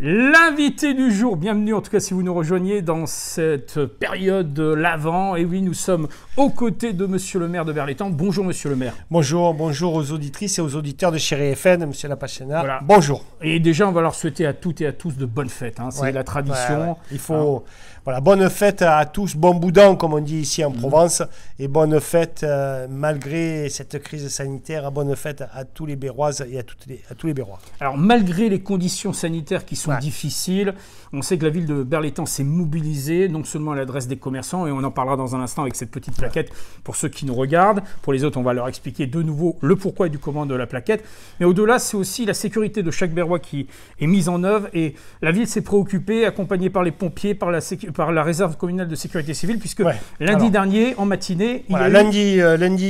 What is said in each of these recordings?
L'invité du jour, bienvenue en tout cas si vous nous rejoignez dans cette période de l'Avent. Et oui, nous sommes aux côtés de Monsieur le maire de Berlétan. Bonjour Monsieur le maire. Bonjour, bonjour aux auditrices et aux auditeurs de Chérie FM, Monsieur Lapassiana. Voilà. Bonjour. Et déjà, on va leur souhaiter à toutes et à tous de bonnes fêtes. Hein. C'est la tradition. Il faut... Voilà, bonne fête à tous, bon boudin comme on dit ici en Provence, et bonne fête malgré cette crise sanitaire, bonne fête à tous les Béroises et à tous les Bérois. Alors malgré les conditions sanitaires qui sont difficiles, on sait que la ville de Berlétan s'est mobilisée, non seulement à l'adresse des commerçants, et on en parlera dans un instant avec cette petite plaquette pour ceux qui nous regardent. Pour les autres, on va leur expliquer de nouveau le pourquoi et du comment de la plaquette. Mais au-delà, c'est aussi la sécurité de chaque Bérois qui est mise en œuvre, et la ville s'est préoccupée, accompagnée par les pompiers, par la réserve communale de sécurité civile, puisque lundi dernier, en matinée, lundi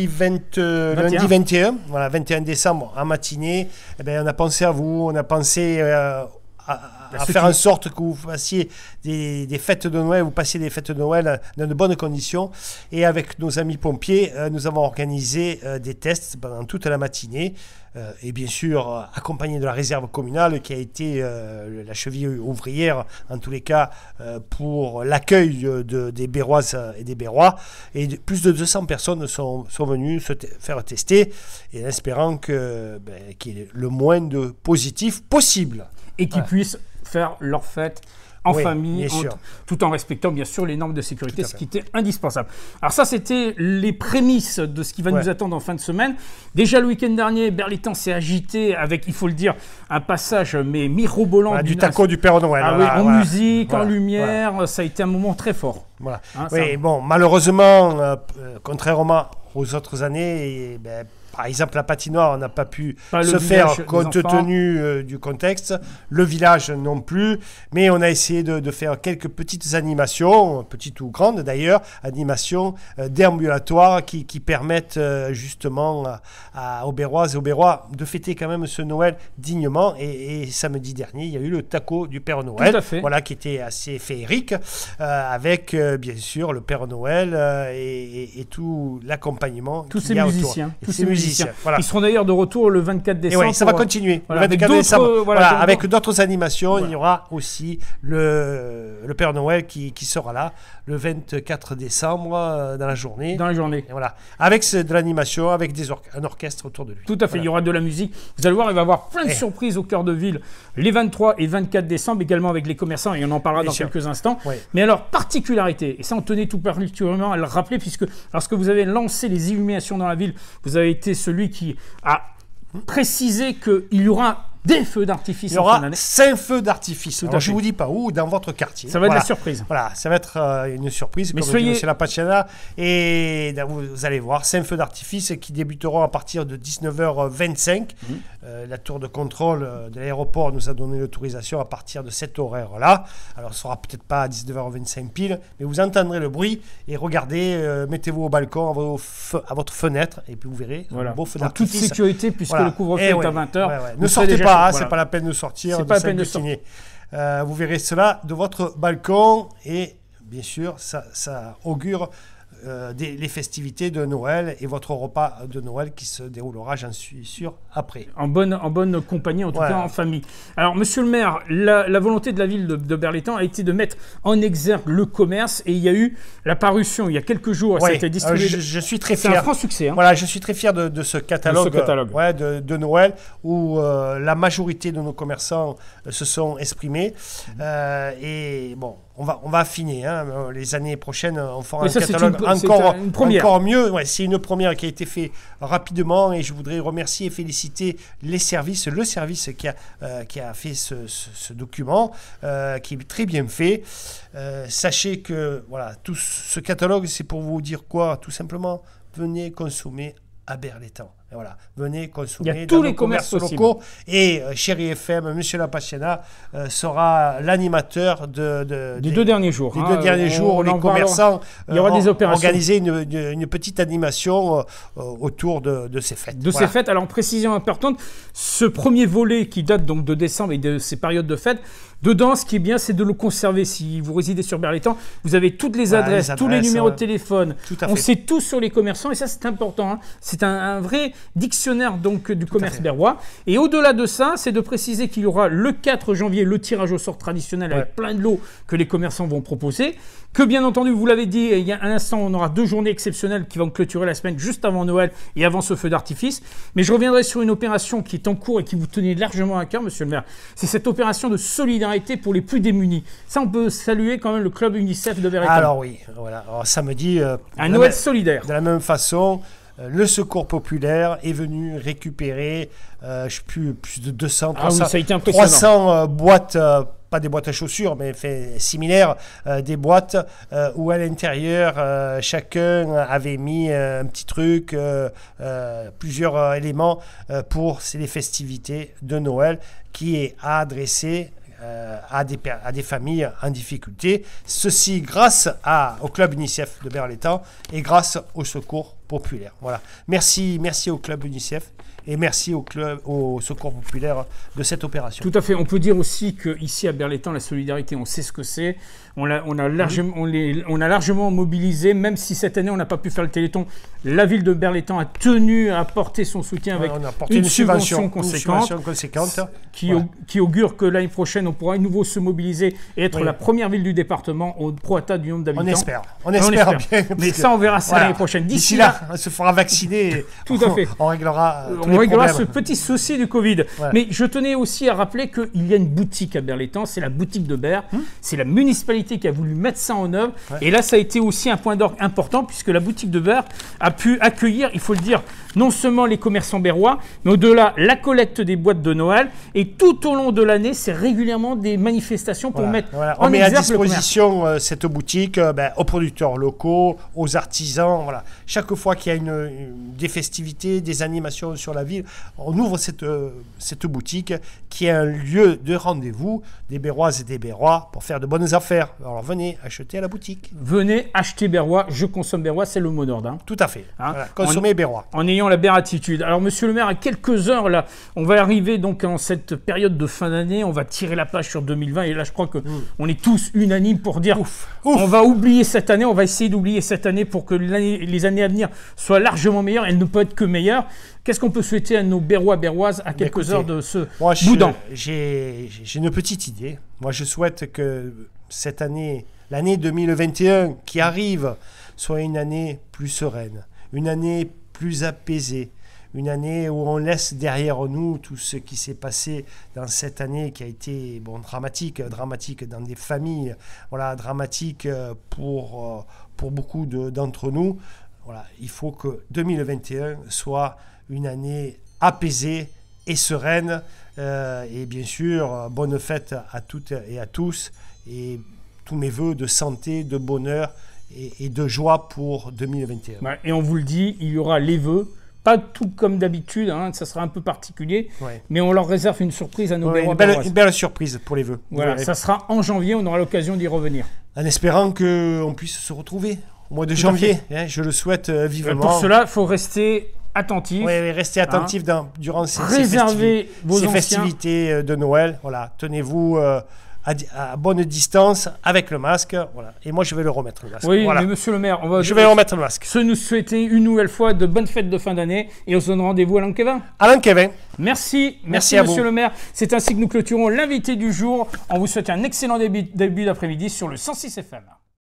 21, voilà, 21 décembre, en matinée, eh bien, on a pensé à vous, on a pensé à faire en sorte que vous fassiez des fêtes de Noël, vous passiez des fêtes de Noël dans de bonnes conditions. Et avec nos amis pompiers, nous avons organisé des tests pendant toute la matinée. Et bien sûr, accompagné de la réserve communale qui a été la cheville ouvrière, en tous les cas, pour l'accueil des Béroises et des Bérois. Et plus de 200 personnes sont venues se faire tester, et en espérant qu'il y ait le moins de positifs possible. Et qu'ils puissent faire leur fête en famille, tout en respectant bien sûr les normes de sécurité, ce qui était indispensable. Alors ça, c'était les prémices de ce qui va nous attendre en fin de semaine. Déjà le week-end dernier, Berlétan s'est agité avec, il faut le dire, un passage mais mirobolant du taco du Père Noël. En musique, en lumière, ça a été un moment très fort. Voilà. Bon, malheureusement, contrairement aux autres années, par exemple, la patinoire, on n'a pas pu se faire compte tenu du contexte. Le village non plus. Mais on a essayé de faire quelques petites animations, petites ou grandes d'ailleurs, animations déambulatoires qui permettent justement aux Béroises et aux Bérois de fêter quand même ce Noël dignement. Et samedi dernier, il y a eu le taco du Père Noël, voilà, qui était assez féerique, avec bien sûr le Père Noël et tout l'accompagnement. Tous ces musiciens. Voilà. Ils seront d'ailleurs de retour le 24 décembre. Et ça va continuer. Le 24 décembre, avec d'autres animations. Il y aura aussi le Père Noël qui sera là le 24 décembre dans la journée. Et voilà. Avec de l'animation, avec un orchestre autour de lui. Tout à fait. Il y aura de la musique. Vous allez voir, il va y avoir plein de surprises au cœur de ville les 23 et 24 décembre, également avec les commerçants. Et on en parlera dans quelques instants. Mais alors, particularité, et ça on tenait tout particulièrement à le rappeler, puisque lorsque vous avez lancé les illuminations dans la ville, vous avez été celui qui a précisé qu'il y aura des feux d'artifice. Il y aura 5 feux d'artifice. Je ne vous dis pas où, dans votre quartier. Ça va être la surprise. Voilà, ça va être une surprise, comme dit M. Lapassiana. Et vous allez voir, 5 feux d'artifice qui débuteront à partir de 19h25. La tour de contrôle de l'aéroport nous a donné l'autorisation à partir de cet horaire-là. Alors, ce ne sera peut-être pas à 19h25 pile, mais vous entendrez le bruit et regardez, mettez-vous au balcon, à votre fenêtre, et puis vous verrez un beau feu d'artifice. En toute sécurité, puisque le couvre-feu est à 20h. Ne sortez pas, c'est pas la peine de sortir. C'est pas la peine de sortir. Vous verrez cela de votre balcon, et bien sûr, ça augure les festivités de Noël et votre repas de Noël qui se déroulera, j'en suis sûr, après. En bonne compagnie, en tout cas en famille. Alors, monsieur le maire, la volonté de la ville de Berlétan a été de mettre en exergue le commerce, et il y a eu la parution il y a quelques jours, ça a été distribué. Je suis très fier. C'est un franc succès. Voilà, je suis très fier de ce catalogue, de Noël, où la majorité de nos commerçants se sont exprimés. Et bon, on va affiner. Les années prochaines, on fera un catalogue encore mieux. C'est une première qui a été faite rapidement, et je voudrais remercier et féliciter le service qui a fait ce document, qui est très bien fait. Sachez que tout ce catalogue, c'est pour vous dire quoi? Tout simplement, venez consommer à Berlétan. Et voilà, venez consommer dans les commerces locaux. Et Chérie FM, M. Lapassiana sera l'animateur des 2 derniers jours. Des 2 derniers jours, les commerçants organiser une petite animation autour de ces fêtes. Ces fêtes. Alors, précision importante, ce premier volet qui date donc de décembre et de ces périodes de fêtes, dedans, ce qui est bien, c'est de le conserver. Si vous résidez sur Berlétan, vous avez toutes les adresses, tous les numéros de téléphone. On sait tout sur les commerçants, et ça, c'est important. C'est un vrai dictionnaire donc du commerce berrois. Et au-delà de ça, c'est de préciser qu'il y aura le 4 janvier le tirage au sort traditionnel avec plein de lots que les commerçants vont proposer. Que bien entendu, vous l'avez dit, il y a un instant, on aura 2 journées exceptionnelles qui vont clôturer la semaine juste avant Noël et avant ce feu d'artifice. Mais je reviendrai sur une opération qui est en cours et qui vous tenait largement à cœur, monsieur le maire. C'est cette opération de solidarité pour les plus démunis. Ça, on peut saluer quand même le club UNICEF de Berleton. Alors oui, voilà. Alors, samedi, un Noël solidaire. De la même façon, le Secours populaire est venu récupérer, je ne sais plus de 200, 300, ça a été impressionnant. 300 boîtes, pas des boîtes à chaussures, mais similaires, des boîtes où à l'intérieur, chacun avait mis un petit truc, plusieurs éléments pour les festivités de Noël qui est adressé à des familles en difficulté. Ceci grâce au club UNICEF de Berleton et grâce au Secours populaire. Voilà. Merci au club UNICEF et merci au Secours populaire de cette opération. Tout à fait. On peut dire aussi qu'ici à Berleton, la solidarité, on sait ce que c'est. On a largement mobilisé, même si cette année on n'a pas pu faire le Téléthon. La ville de Berleton a tenu à apporter son soutien avec une subvention conséquente qui augure que l'année prochaine on pourra à nouveau se mobiliser et être la première ville du département au pro-ata du nombre d'habitants. On espère bien. Mais ça, on verra ça l'année prochaine. D'ici là, on se fera vacciner. Et tout à fait. On réglera ce petit souci du Covid. Ouais. Mais je tenais aussi à rappeler qu'il y a une boutique à Berleton, c'est la boutique de Berre. C'est la municipalité qui a voulu mettre ça en œuvre. Ouais. Et là, ça a été aussi un point d'orgue important puisque la boutique de Berre a pu accueillir, il faut le dire, non seulement les commerçants berrois, mais au-delà, la collecte des boîtes de Noël. Et tout au long de l'année, c'est régulièrement des manifestations pour mettre on met à disposition cette boutique aux producteurs locaux, aux artisans. Voilà. Chaque fois qu'il y a des festivités, des animations sur la ville, on ouvre cette boutique qui est un lieu de rendez-vous des Berroises et des Berrois pour faire de bonnes affaires. Alors venez acheter à la boutique. Venez acheter berrois, je consomme berrois, c'est le mot d'ordre. Tout à fait. Voilà. Consommer berrois. En ayant la béatitude. Alors monsieur le maire, à quelques heures là, on va arriver donc en cette période de fin d'année, on va tirer la page sur 2020 et là je crois que on est tous unanimes pour dire on va oublier cette année, on va essayer d'oublier cette année pour que les années à venir soient largement meilleures. Elles ne peuvent être que meilleures. Qu'est-ce qu'on peut souhaiter à nos Berrois, Berroises à quelques heures de ce boudin? J'ai une petite idée. Moi, je souhaite que cette année, l'année 2021 qui arrive, soit une année plus sereine, une année plus apaisée, une année où on laisse derrière nous tout ce qui s'est passé dans cette année qui a été dramatique dans des familles, dramatique pour beaucoup d'entre nous. Voilà, il faut que 2021 soit une année apaisée et sereine. Et bien sûr, bonne fête à toutes et à tous. Et tous mes voeux de santé, de bonheur et de joie pour 2021. Ouais, et on vous le dit, il y aura les vœux. Pas tout comme d'habitude, ça sera un peu particulier. Ouais. Mais on leur réserve une surprise à nos Berrois. Une belle surprise pour les vœux. Voilà, ça sera en janvier, on aura l'occasion d'y revenir. En espérant qu'on puisse se retrouver au mois de janvier. Je le souhaite vivement. Pour cela, il faut rester attentif. Oui, restez attentif durant ces festivités de Noël. Voilà, tenez-vous à bonne distance avec le masque. Voilà. Et moi, je vais le remettre, le masque. Oui, mais monsieur le maire, je vais remettre le masque. Nous souhaiter une nouvelle fois de bonnes fêtes de fin d'année et on se donne rendez-vous à Lanquevin. À Lanquevin. Merci monsieur le maire. C'est ainsi que nous clôturons l'invité du jour. On vous souhaite un excellent début d'après-midi sur le 106 FM.